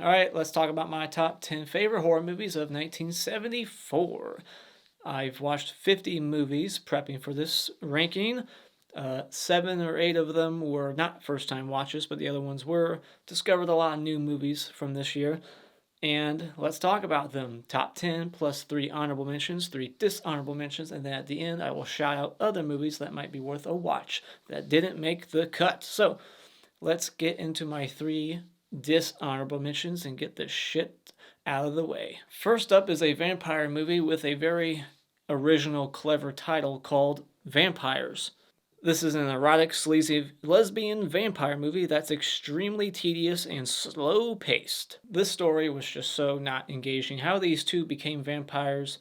Alright, let's talk about my top 10 favorite horror movies of 1974. I've watched 50 movies prepping for this ranking. 7 or 8 of them were not first time watches, but the other ones were. Discovered a lot of new movies from this year. And let's talk about them. Top 10 plus 3 honorable mentions, 3 dishonorable mentions, and then at the end I will shout out other movies that might be worth a watch that didn't make the cut. So let's get into my 3 dishonorable mentions and get this shit out of the way. First up is a vampire movie with a very original, clever title called Vampyres. This is an erotic, sleazy, lesbian vampire movie that's extremely tedious and slow-paced. This story was just so not engaging. How these two became vampires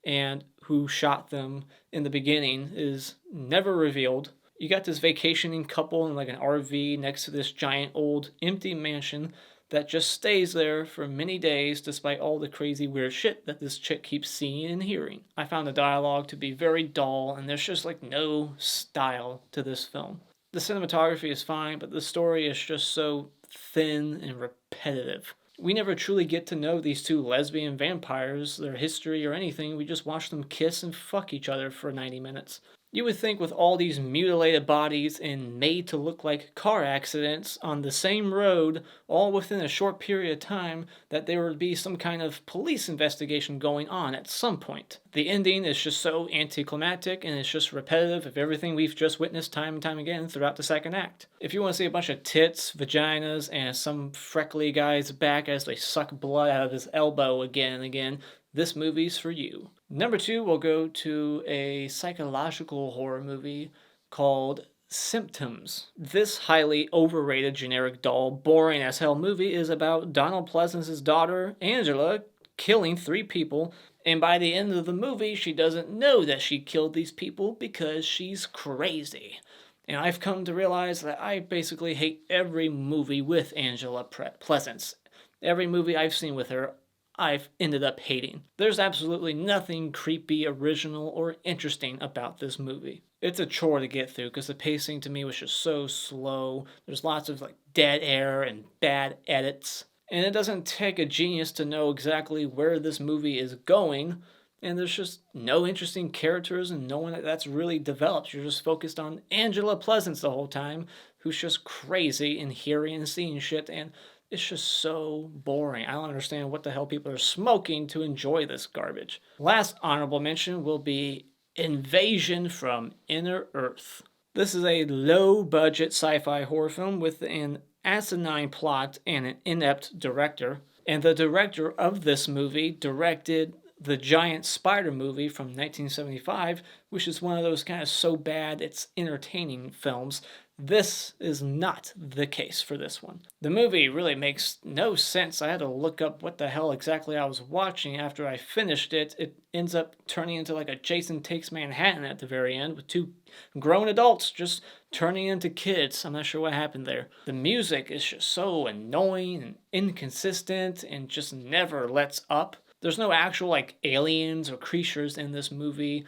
and who shot them in the beginning is never revealed. You got this vacationing couple in like an RV next to this giant old empty mansion that just stays there for many days despite all the crazy weird shit that this chick keeps seeing and hearing. I found the dialogue to be very dull and there's just like no style to this film. The cinematography is fine, but the story is just so thin and repetitive. We never truly get to know these two lesbian vampires, their history or anything. We just watch them kiss and fuck each other for 90 minutes. You would think with all these mutilated bodies and made to look like car accidents on the same road, all within a short period of time, that there would be some kind of police investigation going on at some point. The ending is just so anticlimactic and it's just repetitive of everything we've just witnessed time and time again throughout the second act. If you want to see a bunch of tits, vaginas, and some freckly guy's back as they suck blood out of his elbow again and again, this movie's for you. Number 2, we'll go to a psychological horror movie called Symptoms. This highly overrated, generic, dull, boring as hell movie is about Donald Pleasance's daughter, Angela, killing 3 people, and by the end of the movie, she doesn't know that she killed these people because she's crazy. And I've come to realize that I basically hate every movie with Angela Pleasance. Every movie I've seen with her, I've ended up hating. There's absolutely nothing creepy, original, or interesting about this movie. It's a chore to get through because the pacing to me was just so slow. There's lots of like dead air and bad edits. And it doesn't take a genius to know exactly where this movie is going. And there's just no interesting characters and no one that's really developed. You're just focused on Angela Pleasance the whole time, who's just crazy and hearing and seeing shit, and it's just so boring. I don't understand what the hell people are smoking to enjoy this garbage. Last honorable mention will be Invasion from Inner Earth. This is a low-budget sci-fi horror film with an asinine plot and an inept director. And the director of this movie directed the Giant Spider movie from 1975, which is one of those kind of so bad it's entertaining films. This is not the case for this one. The movie really makes no sense. I had to look up what the hell exactly I was watching after I finished it. It ends up turning into like a Jason Takes Manhattan at the very end with 2 grown adults just turning into kids. I'm not sure what happened there. The music is just so annoying and inconsistent and just never lets up. There's no actual like aliens or creatures in this movie.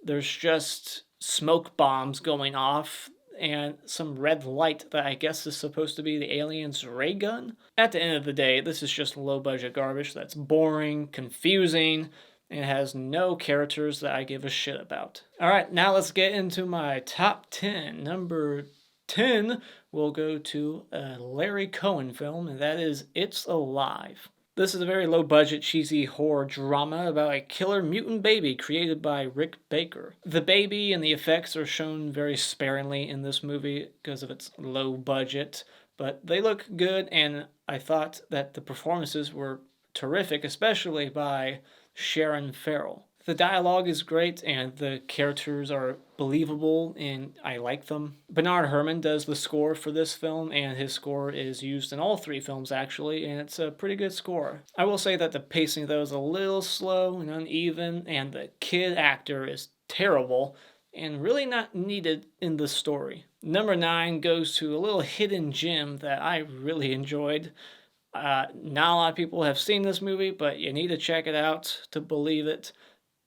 There's just smoke bombs going off and some red light that I guess is supposed to be the alien's ray gun. At the end of the day, this is just low budget garbage that's boring, confusing, and has no characters that I give a shit about. Alright, now let's get into my top 10. Number 10 will go to a Larry Cohen film, and that is It's Alive. This is a very low-budget, cheesy horror drama about a killer mutant baby created by Rick Baker. The baby and the effects are shown very sparingly in this movie because of its low budget, but they look good, and I thought that the performances were terrific, especially by Sharon Farrell. The dialogue is great and the characters are believable and I like them. Bernard Herrmann does the score for this film and his score is used in all 3 films actually, and it's a pretty good score. I will say that the pacing though is a little slow and uneven and the kid actor is terrible and really not needed in the story. Number 9 goes to a little hidden gem that I really enjoyed. Not a lot of people have seen this movie, but you need to check it out to believe it.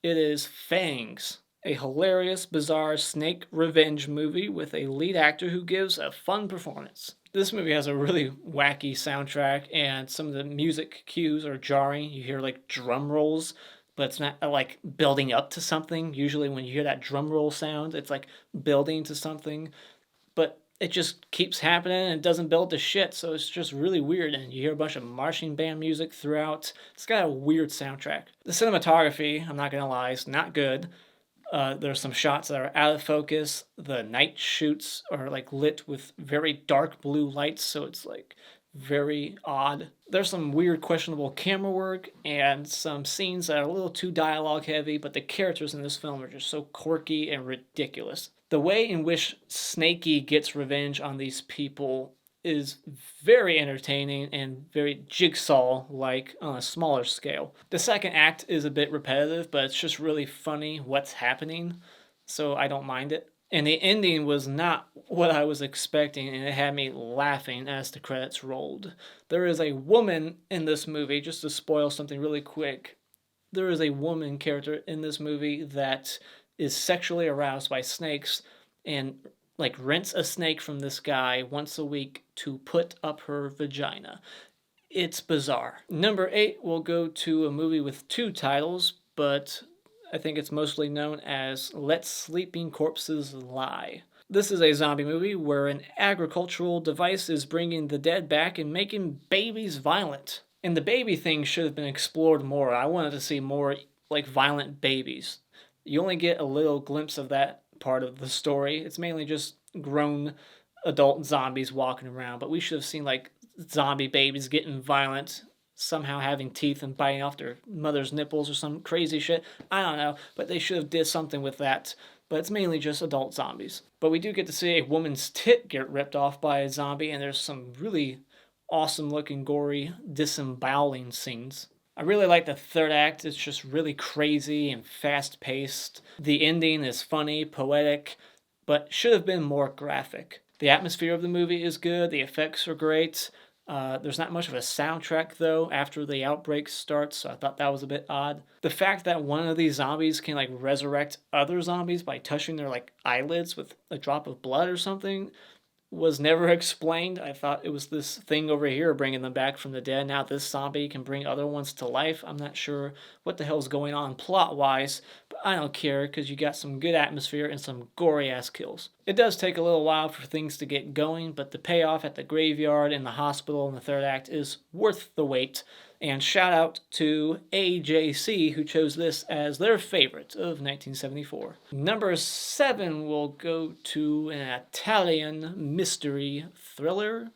It is Fangs, a hilarious, bizarre snake revenge movie with a lead actor who gives a fun performance. This movie has a really wacky soundtrack, and some of the music cues are jarring. You hear like drum rolls, but it's not like building up to something. Usually, when you hear that drum roll sound, it's like building to something, but it just keeps happening and doesn't build to shit. So it's just really weird. And you hear a bunch of marching band music throughout. It's got a weird soundtrack. The cinematography, I'm not gonna lie, is not good. There's some shots that are out of focus. The night shoots are like lit with very dark blue lights, so it's like very odd. There's some weird, questionable camera work and some scenes that are a little too dialogue heavy, but the characters in this film are just so quirky and ridiculous. The way in which Snakey gets revenge on these people is very entertaining and very Jigsaw like on a smaller scale. The second act is a bit repetitive, but it's just really funny what's happening, so I don't mind it. And the ending was not what I was expecting, and it had me laughing as the credits rolled. There is a woman in this movie, just to spoil something really quick. There is a woman character in this movie that is sexually aroused by snakes and like rents a snake from this guy once a week to put up her vagina. It's bizarre. Number 8 will go to a movie with 2 titles, but I think it's mostly known as Let Sleeping Corpses Lie. This is a zombie movie where an agricultural device is bringing the dead back and making babies violent. And the baby thing should have been explored more. I wanted to see more like violent babies. You only get a little glimpse of that part of the story. It's mainly just grown adult zombies walking around, but we should have seen like zombie babies getting violent, somehow having teeth and biting off their mother's nipples or some crazy shit. I don't know, but they should have did something with that. But it's mainly just adult zombies. But we do get to see a woman's tit get ripped off by a zombie, and there's some really awesome looking gory disemboweling scenes. I really like the third act. It's just really crazy and fast paced. The ending is funny, poetic, but should have been more graphic. The atmosphere of the movie is good. The effects are great. There's not much of a soundtrack though after the outbreak starts, so I thought that was a bit odd. The fact that one of these zombies can like resurrect other zombies by touching their like eyelids with a drop of blood or something was never explained. I thought it was this thing over here bringing them back from the dead. Now this zombie can bring other ones to life. I'm not sure what the hell's going on plot-wise, but I don't care because you got some good atmosphere and some gory-ass kills. It does take a little while for things to get going, but the payoff at the graveyard and the hospital in the third act is worth the wait. And shout out to AJC who chose this as their favorite of 1974. Number 7 will go to an Italian mystery thriller.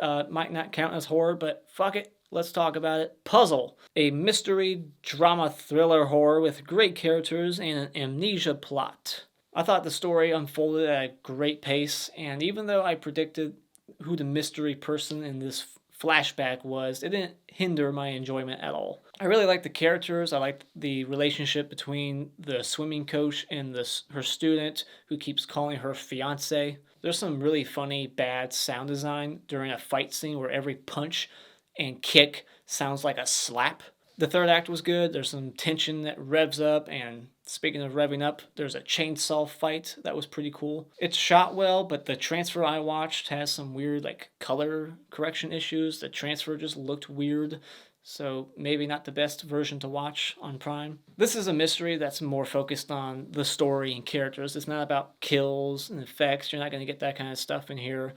Might not count as horror, but fuck it. Let's talk about it. Puzzle. A mystery drama thriller horror with great characters and an amnesia plot. I thought the story unfolded at a great pace, and even though I predicted who the mystery person in this flashback was, it didn't hinder my enjoyment at all. I really liked the characters. I liked the relationship between the swimming coach and her student who keeps calling her fiance. There's some really funny bad sound design during a fight scene where every punch and kick sounds like a slap. The third act was good. There's some tension that revs up, and speaking of revving up, there's a chainsaw fight that was pretty cool. It's shot well, but the transfer I watched has some weird like color correction issues. The transfer just looked weird, so maybe not the best version to watch on Prime. This is a mystery that's more focused on the story and characters. It's not about kills and effects. You're not going to get that kind of stuff in here.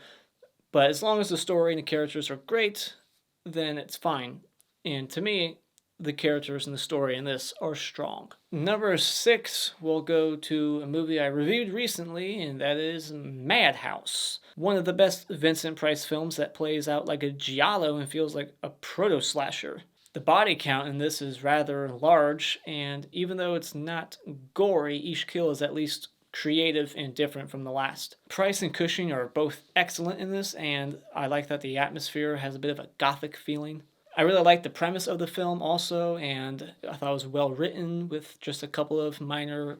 But as long as the story and the characters are great, then it's fine. And to me, the characters and the story in this are strong. Number 6 will go to a movie I reviewed recently, and that is Madhouse. One of the best Vincent Price films that plays out like a giallo and feels like a proto-slasher. The body count in this is rather large, and even though it's not gory, each kill is at least creative and different from the last. Price and Cushing are both excellent in this, and I like that the atmosphere has a bit of a gothic feeling. I really liked the premise of the film also, and I thought it was well written with just a couple of minor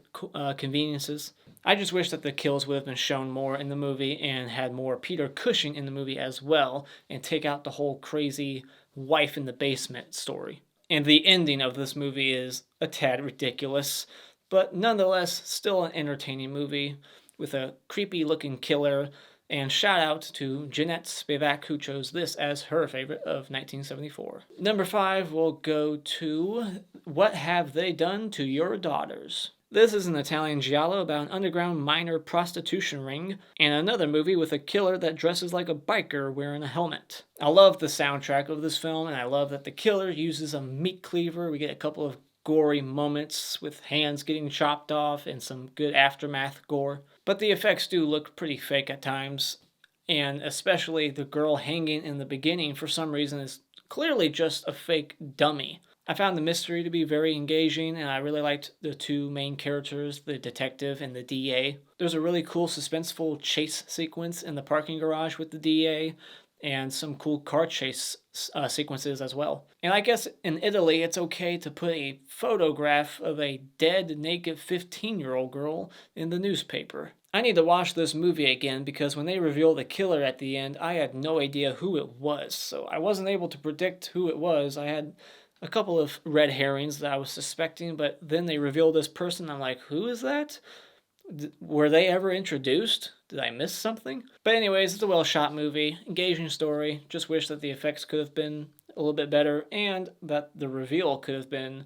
conveniences. I just wish that the kills would have been shown more in the movie and had more Peter Cushing in the movie as well, and take out the whole crazy wife in the basement story. And the ending of this movie is a tad ridiculous, but nonetheless still an entertaining movie with a creepy looking killer And shout out to Jeanette Spivak, who chose this as her favorite of 1974. Number 5 will go to What Have They Done to Your Daughters? This is an Italian giallo about an underground minor prostitution ring, and another movie with a killer that dresses like a biker wearing a helmet. I love the soundtrack of this film, and I love that the killer uses a meat cleaver. We get a couple of gory moments with hands getting chopped off and some good aftermath gore. But the effects do look pretty fake at times, and especially the girl hanging in the beginning for some reason is clearly just a fake dummy. I found the mystery to be very engaging, and I really liked the two main characters, the detective and the DA. There's a really cool suspenseful chase sequence in the parking garage with the DA, and some cool car chase sequences as well. And I guess in Italy, it's okay to put a photograph of a dead, naked 15-year-old girl in the newspaper. I need to watch this movie again because when they reveal the killer at the end, I had no idea who it was. So I wasn't able to predict who it was. I had a couple of red herrings that I was suspecting, but then they revealed this person. I'm like, who is that? Were they ever introduced? Did I miss something? But anyways, it's a well-shot movie, engaging story. Just wish that the effects could have been a little bit better and that the reveal could have been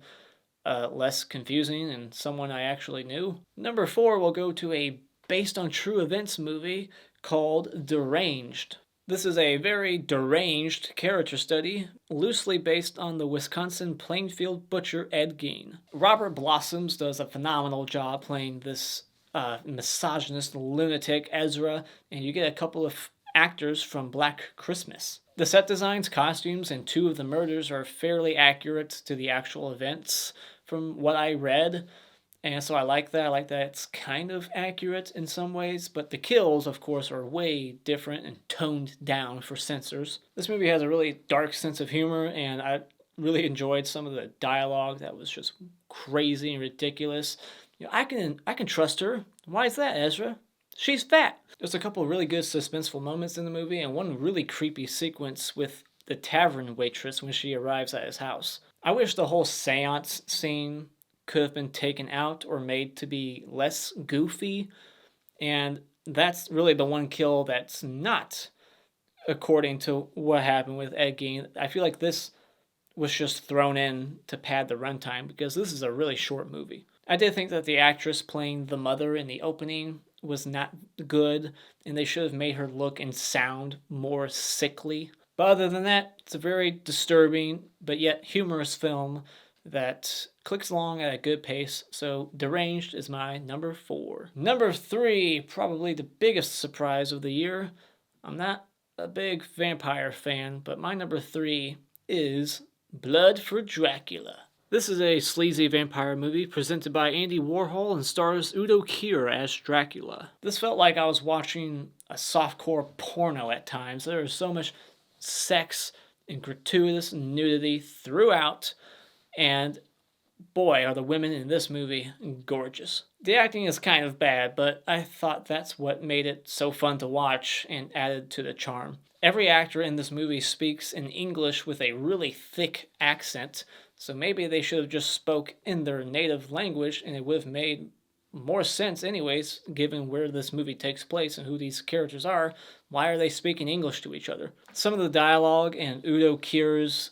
less confusing and someone I actually knew. Number 4 will go to a based on true events movie called Deranged. This is a very deranged character study, loosely based on the Wisconsin Plainfield butcher Ed Gein. Robert Blossoms does a phenomenal job playing this misogynist lunatic Ezra, and you get a couple of actors from Black Christmas. The set designs, costumes, and 2 of the murders are fairly accurate to the actual events from what I read. And so I like that. I like that it's kind of accurate in some ways, but the kills, of course, are way different and toned down for censors. This movie has a really dark sense of humor, and I really enjoyed some of the dialogue that was just crazy and ridiculous. You know, I can trust her. Why is that, Ezra? She's fat. There's a couple of really good suspenseful moments in the movie, and one really creepy sequence with the tavern waitress when she arrives at his house. I wish the whole seance scene could have been taken out or made to be less goofy, and that's really the one kill that's not according to what happened with Ed Gein. I feel like this was just thrown in to pad the runtime because this is a really short movie. I did think that the actress playing the mother in the opening was not good, and they should have made her look and sound more sickly. But other than that, it's a very disturbing but yet humorous film that clicks along at a good pace, so Deranged is my number 4. Number 3, probably the biggest surprise of the year. I'm not a big vampire fan, but my number 3 is Blood for Dracula. This is a sleazy vampire movie presented by Andy Warhol and stars Udo Kier as Dracula. This felt like I was watching a softcore porno at times. There was so much sex and gratuitous nudity throughout, and boy, are the women in this movie gorgeous. The acting is kind of bad, but I thought that's what made it so fun to watch and added to the charm. Every actor in this movie speaks in English with a really thick accent, so maybe they should have just spoke in their native language and it would have made more sense anyways, given where this movie takes place and who these characters are. Why are they speaking English to each other? Some of the dialogue and Udo Kier's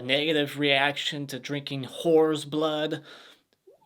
negative reaction to drinking whore's blood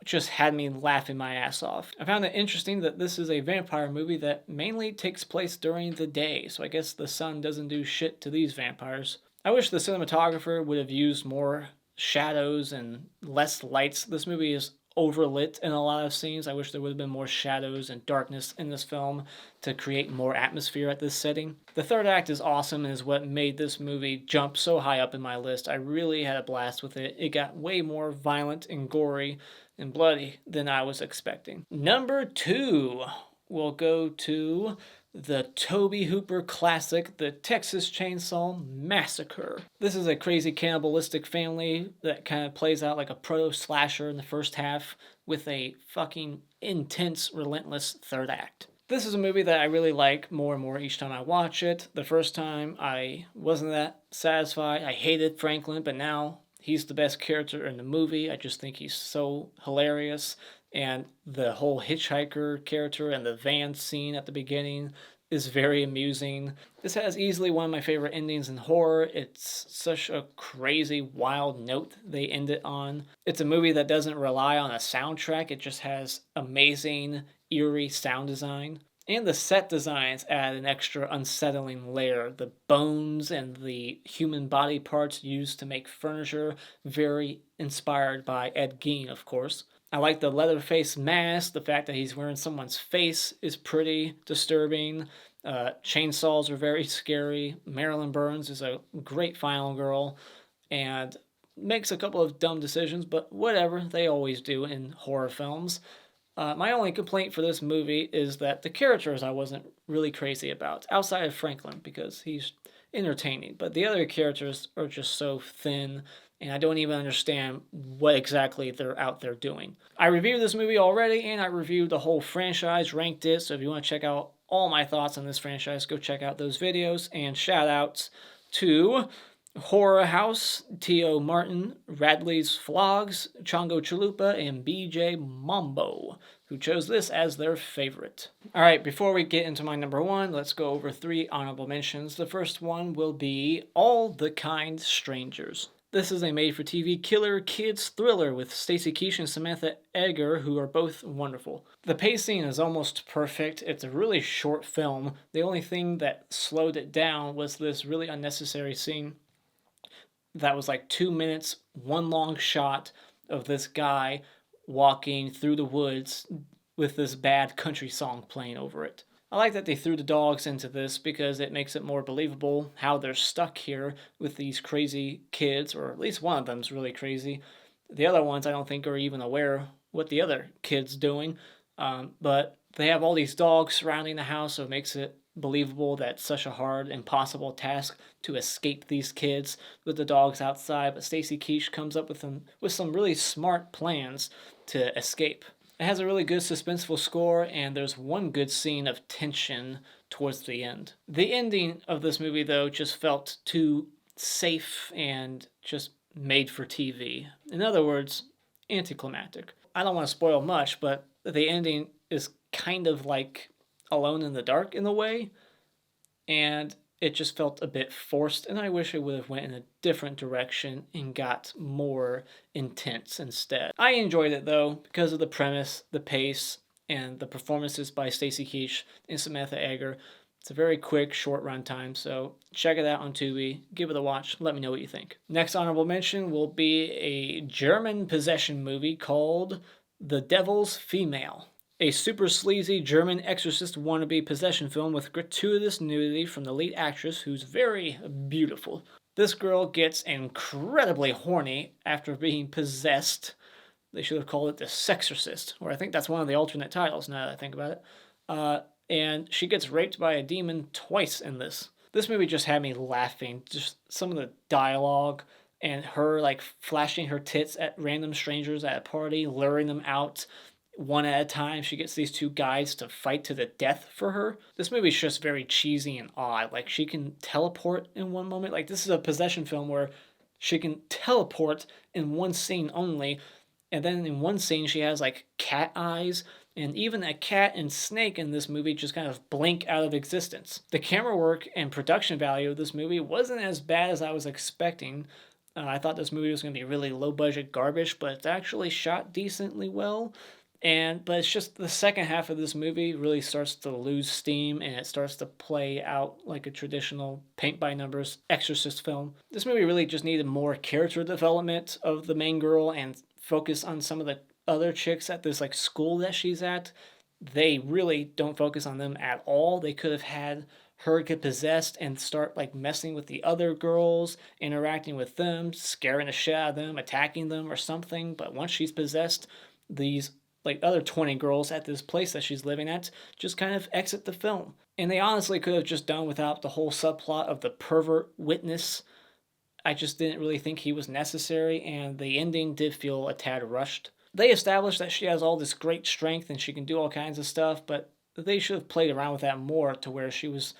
just had me laughing my ass off. I found it interesting that this is a vampire movie that mainly takes place during the day, so I guess the sun doesn't do shit to these vampires. I wish the cinematographer would have used more shadows and less lights. This movie is overlit in a lot of scenes. I wish there would have been more shadows and darkness in this film to create more atmosphere at this setting. The third act is awesome and is what made this movie jump so high up in my list. I really had a blast with it. It got way more violent and gory and bloody than I was expecting. Number 2 will go to the Tobe Hooper classic, The Texas Chainsaw Massacre. This is a crazy cannibalistic family that kind of plays out like a proto-slasher in the first half with a fucking intense, relentless third act. This is a movie that I really like more and more each time I watch it. The first time I wasn't that satisfied. I hated Franklin, but now he's the best character in the movie. I just think he's so hilarious. And the whole hitchhiker character and the van scene at the beginning is very amusing. This has easily one of my favorite endings in horror. It's such a crazy, wild note they end it on. It's a movie that doesn't rely on a soundtrack, it just has amazing, eerie sound design. And the set designs add an extra unsettling layer. The bones and the human body parts used to make furniture, very inspired by Ed Gein, of course. I like the Leatherface mask. The fact that he's wearing someone's face is pretty disturbing. Chainsaws are very scary. Marilyn Burns is a great final girl and makes a couple of dumb decisions, but whatever, they always do in horror films. My only complaint for this movie is that the characters I wasn't really crazy about, outside of Franklin, because he's entertaining. But the other characters are just so thin, and I don't even understand what exactly they're out there doing. I reviewed this movie already, and I reviewed the whole franchise, ranked it, so if you want to check out all my thoughts on this franchise, go check out those videos. And shout outs to Horror House, T.O. Martin, Radley's Flogs, Chongo Chalupa, and BJ Mambo, who chose this as their favorite. Alright, before we get into my number one, let's go over 3 honorable mentions. The first one will be All the Kind Strangers. This is a made-for-TV killer kids thriller with Stacy Keach and Samantha Eggar, who are both wonderful. The pacing is almost perfect. It's a really short film. The only thing that slowed it down was this really unnecessary scene that was like 2 minutes, one long shot of this guy walking through the woods with this bad country song playing over it. I like that they threw the dogs into this because it makes it more believable how they're stuck here with these crazy kids, or at least one of them's really crazy. The other ones I don't think are even aware what the other kid's doing, but they have all these dogs surrounding the house, so it makes it believable that it's such a hard, impossible task to escape these kids with the dogs outside. But Stacy Keach comes up with some really smart plans to escape. It has a really good suspenseful score, and there's one good scene of tension towards the end. The ending of this movie, though, just felt too safe and just made for TV. In other words, anticlimactic. I don't want to spoil much, but the ending is kind of like Alone in the Dark in a way, and it just felt a bit forced, and I wish it would have went in a different direction and got more intense instead. I enjoyed it though because of the premise, the pace, and the performances by Stacy Keach and Samantha Eggar. It's a very quick, short runtime, so check it out on Tubi, give it a watch, let me know what you think. Next honorable mention will be a German possession movie called The Devil's Female. A super sleazy German exorcist wannabe possession film with gratuitous nudity from the lead actress, who's very beautiful. This girl gets incredibly horny after being possessed. They should have called it The Sexorcist, or I think that's one of the alternate titles now that I think about it. And she gets raped by a demon twice in this. This movie just had me laughing. Just some of the dialogue and her like flashing her tits at random strangers at a party, luring them out. One at a time, she gets these 2 guys to fight to the death for her. This movie's just very cheesy and odd. Like, she can teleport in one moment. Like, this is a possession film where she can teleport in one scene only. And then in one scene, she has, like, cat eyes. And even a cat and snake in this movie just kind of blink out of existence. The camera work and production value of this movie wasn't as bad as I was expecting. I thought this movie was going to be really low-budget garbage, but it's actually shot decently well. But it's just the second half of this movie really starts to lose steam, and it starts to play out like a traditional paint-by-numbers exorcist film. This movie really just needed more character development of the main girl and focus on some of the other chicks at this like school that she's at. They really don't focus on them at all. They could have had her get possessed and start like messing with the other girls, interacting with them, scaring the shit out of them, attacking them or something. But once she's possessed, these like other 20 girls at this place that she's living at just kind of exit the film. And they honestly could have just done without the whole subplot of the pervert witness. I just didn't really think he was necessary, and the ending did feel a tad rushed. They established that she has all this great strength and she can do all kinds of stuff, but they should have played around with that more to where she was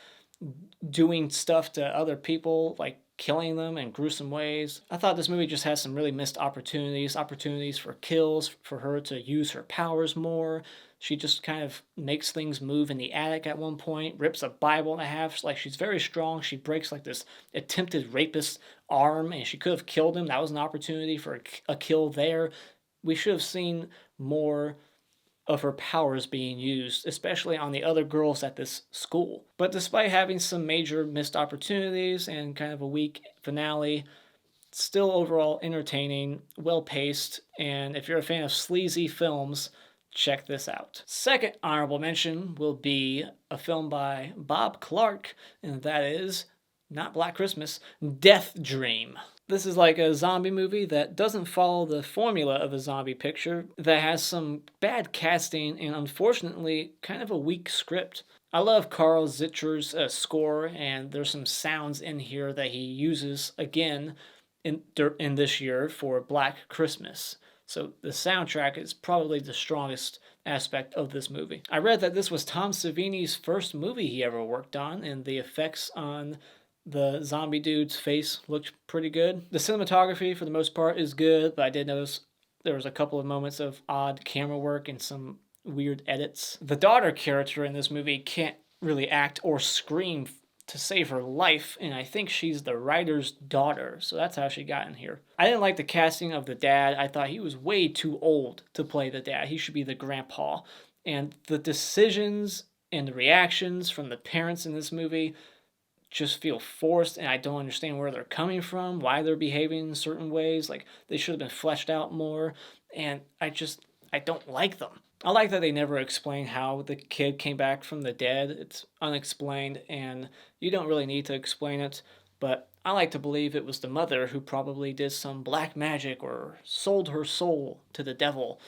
doing stuff to other people, like killing them in gruesome ways. I thought this movie just has some really missed opportunities for kills, for her to use her powers more. She just kind of makes things move in the attic at one point, rips a Bible in half. Like, she's very strong. She breaks like this attempted rapist's arm, and she could have killed him. That was an opportunity for a kill there. We should have seen more of her powers being used, especially on the other girls at this school. But despite having some major missed opportunities and kind of a weak finale, still overall entertaining, well paced, and if you're a fan of sleazy films, check this out. Second honorable mention will be a film by Bob Clark, and that is not Black Christmas, Deathdream. This is like a zombie movie that doesn't follow the formula of a zombie picture, that has some bad casting and unfortunately kind of a weak script. I love Carl Zicher's score, and there's some sounds in here that he uses again in this year for Black Christmas. So the soundtrack is probably the strongest aspect of this movie. I read that this was Tom Savini's first movie he ever worked on, and the effects on the zombie dude's face looked pretty good. The cinematography, for the most part, is good, but I did notice there was a couple of moments of odd camera work and some weird edits. The daughter character in this movie can't really act or scream to save her life, and I think she's the writer's daughter, so that's how she got in here. I didn't like the casting of the dad. I thought he was way too old to play the dad. He should be the grandpa. And the decisions and the reactions from the parents in this movie just feel forced, and I don't understand where they're coming from, why they're behaving in certain ways. Like, they should have been fleshed out more, and I don't like them. I like that they never explain how the kid came back from the dead. It's unexplained, and you don't really need to explain it, but I like to believe it was the mother who probably did some black magic or sold her soul to the devil,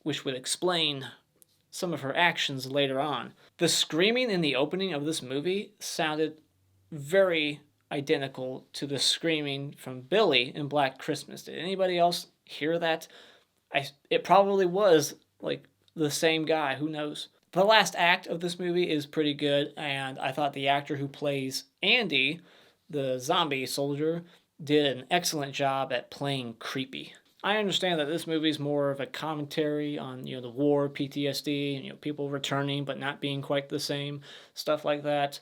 which would explain some of her actions later on. The screaming in the opening of this movie sounded very identical to the screaming from Billy in Black Christmas. Did anybody else hear that? It probably was like the same guy, who knows. The last act of this movie is pretty good, and I thought the actor who plays Andy, the zombie soldier, did an excellent job at playing creepy. I understand that this movie is more of a commentary on, the war, PTSD, people returning but not being quite the same, stuff like that.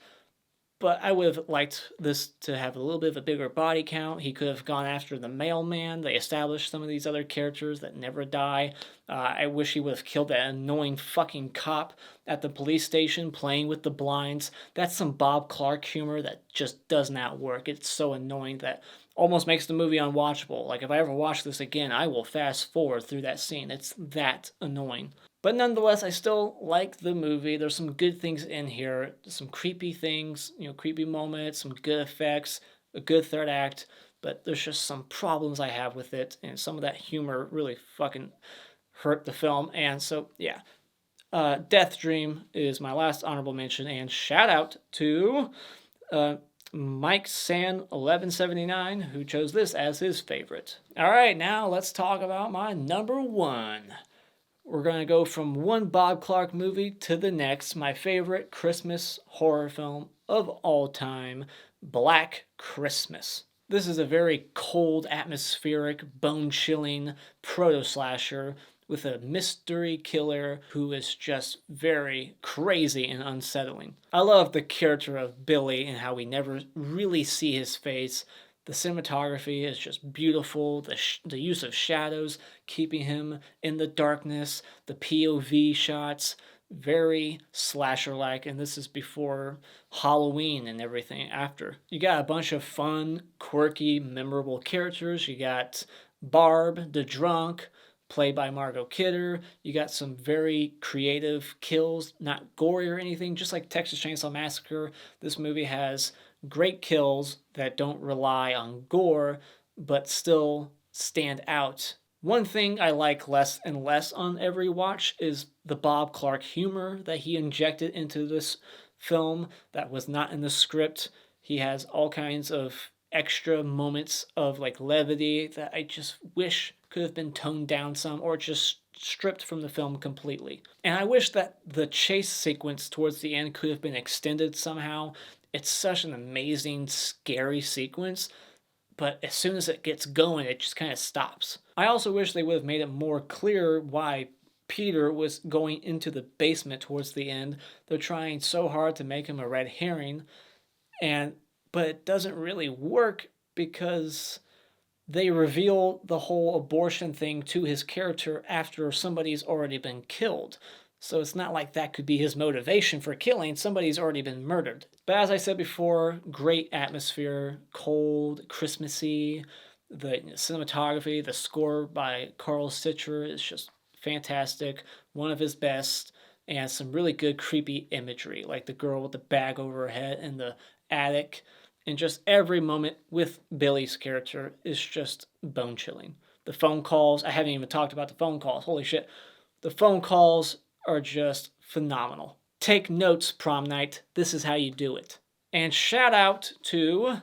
But I would have liked this to have a little bit of a bigger body count. He could have gone after the mailman. They established some of these other characters that never die. I wish he would have killed that annoying fucking cop at the police station playing with the blinds. That's some Bob Clark humor that just does not work. It's so annoying that almost makes the movie unwatchable. Like, if I ever watch this again, I will fast forward through that scene. It's that annoying. But nonetheless, I still like the movie. There's some good things in here. Some creepy things, creepy moments, some good effects, a good third act. But there's just some problems I have with it. And some of that humor really fucking hurt the film. And so, yeah. Deathdream is my last honorable mention. And shout out to Mike San 1179, who chose this as his favorite. All right, now let's talk about my number one. We're going to go from one Bob Clark movie to the next. My favorite Christmas horror film of all time, Black Christmas. This is a very cold, atmospheric, bone-chilling proto-slasher with a mystery killer who is just very crazy and unsettling. I love the character of Billy and how we never really see his face. The cinematography is just beautiful. The use of shadows, keeping him in the darkness. The POV shots, very slasher-like. And this is before Halloween and everything after. You got a bunch of fun, quirky, memorable characters. You got Barb, the drunk, played by Margot Kidder. You got some very creative kills, not gory or anything, just like Texas Chainsaw Massacre. This movie has great kills that don't rely on gore, but still stand out. One thing I like less and less on every watch is the Bob Clark humor that he injected into this film that was not in the script. He has all kinds of extra moments of like levity that I just wish could have been toned down some or just stripped from the film completely. And I wish that the chase sequence towards the end could have been extended somehow It's such an amazing, scary sequence, but as soon as it gets going, it just kind of stops. I also wish they would have made it more clear why Peter was going into the basement towards the end. They're trying so hard to make him a red herring, but it doesn't really work because they reveal the whole abortion thing to his character after somebody's already been killed. So it's not like that could be his motivation for killing. Somebody's already been murdered. But as I said before, great atmosphere, cold, Christmassy. The cinematography, the score by Carl Sitcher is just fantastic. One of his best. And some really good creepy imagery, like the girl with the bag over her head in the attic. And just every moment with Billy's character is just bone-chilling. The phone calls, I haven't even talked about the phone calls. Holy shit. The phone calls are just phenomenal. Take notes, prom night. This is how you do it. And shout out to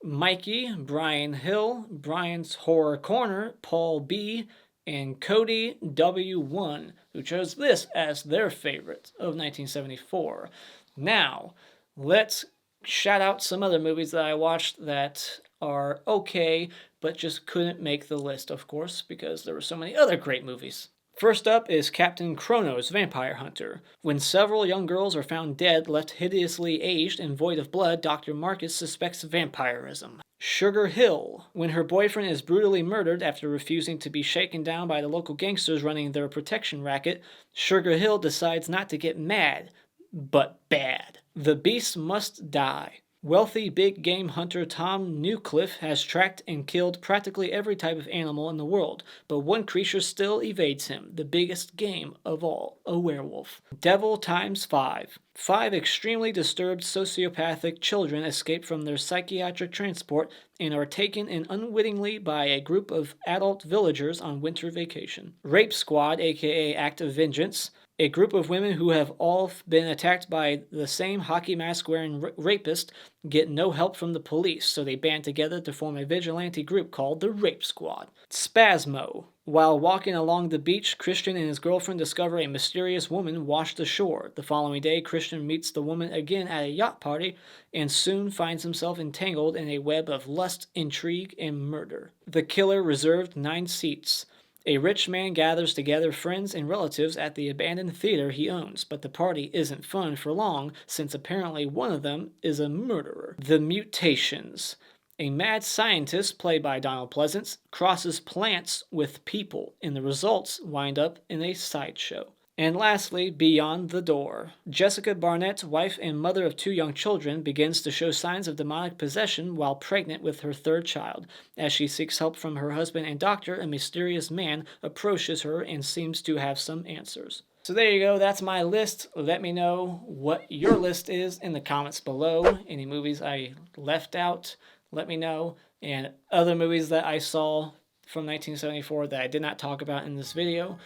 Mikey, Brian Hill, Brian's Horror Corner, Paul B., and Cody W1, who chose this as their favorite of 1974. Now, let's shout out some other movies that I watched that are okay, but just couldn't make the list, of course, because there were so many other great movies. First up is Captain Kronos, Vampire Hunter. When several young girls are found dead, left hideously aged and void of blood, Dr. Marcus suspects vampirism. Sugar Hill. When her boyfriend is brutally murdered after refusing to be shaken down by the local gangsters running their protection racket, Sugar Hill decides not to get mad, but bad. The beast must die. Wealthy big game hunter Tom Newcliffe has tracked and killed practically every type of animal in the world, but one creature still evades him, the biggest game of all, a werewolf. Devil times 5. 5 extremely disturbed sociopathic children escape from their psychiatric transport and are taken in unwittingly by a group of adult villagers on winter vacation. Rape Squad, aka Act of Vengeance. A group of women who have all been attacked by the same hockey mask wearing rapist get no help from the police, so they band together to form a vigilante group called the Rape Squad. Spasmo. While walking along the beach, Christian and his girlfriend discover a mysterious woman washed ashore. The following day, Christian meets the woman again at a yacht party and soon finds himself entangled in a web of lust, intrigue, and murder. The killer reserved 9 seats. A rich man gathers together friends and relatives at the abandoned theater he owns, but the party isn't fun for long since apparently one of them is a murderer. The Mutations. A mad scientist, played by Donald Pleasance, crosses plants with people, and the results wind up in a sideshow. And lastly, Beyond the Door. Jessica Barnett, wife and mother of 2 young children, begins to show signs of demonic possession while pregnant with her 3rd child. As she seeks help from her husband and doctor, a mysterious man approaches her and seems to have some answers. So there you go, that's my list. Let me know what your list is in the comments below. Any movies I left out, let me know. And other movies that I saw from 1974 that I did not talk about in this video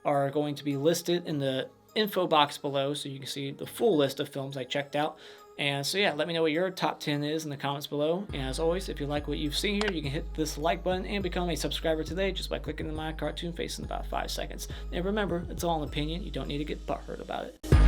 are going to be listed in the info box below so you can see the full list of films I checked out. And so yeah, let me know what your top 10 is in the comments below. And as always, if you like what you've seen here, you can hit this like button and become a subscriber today just by clicking on my cartoon face in about 5 seconds. And remember, it's all an opinion. You don't need to get butthurt about it.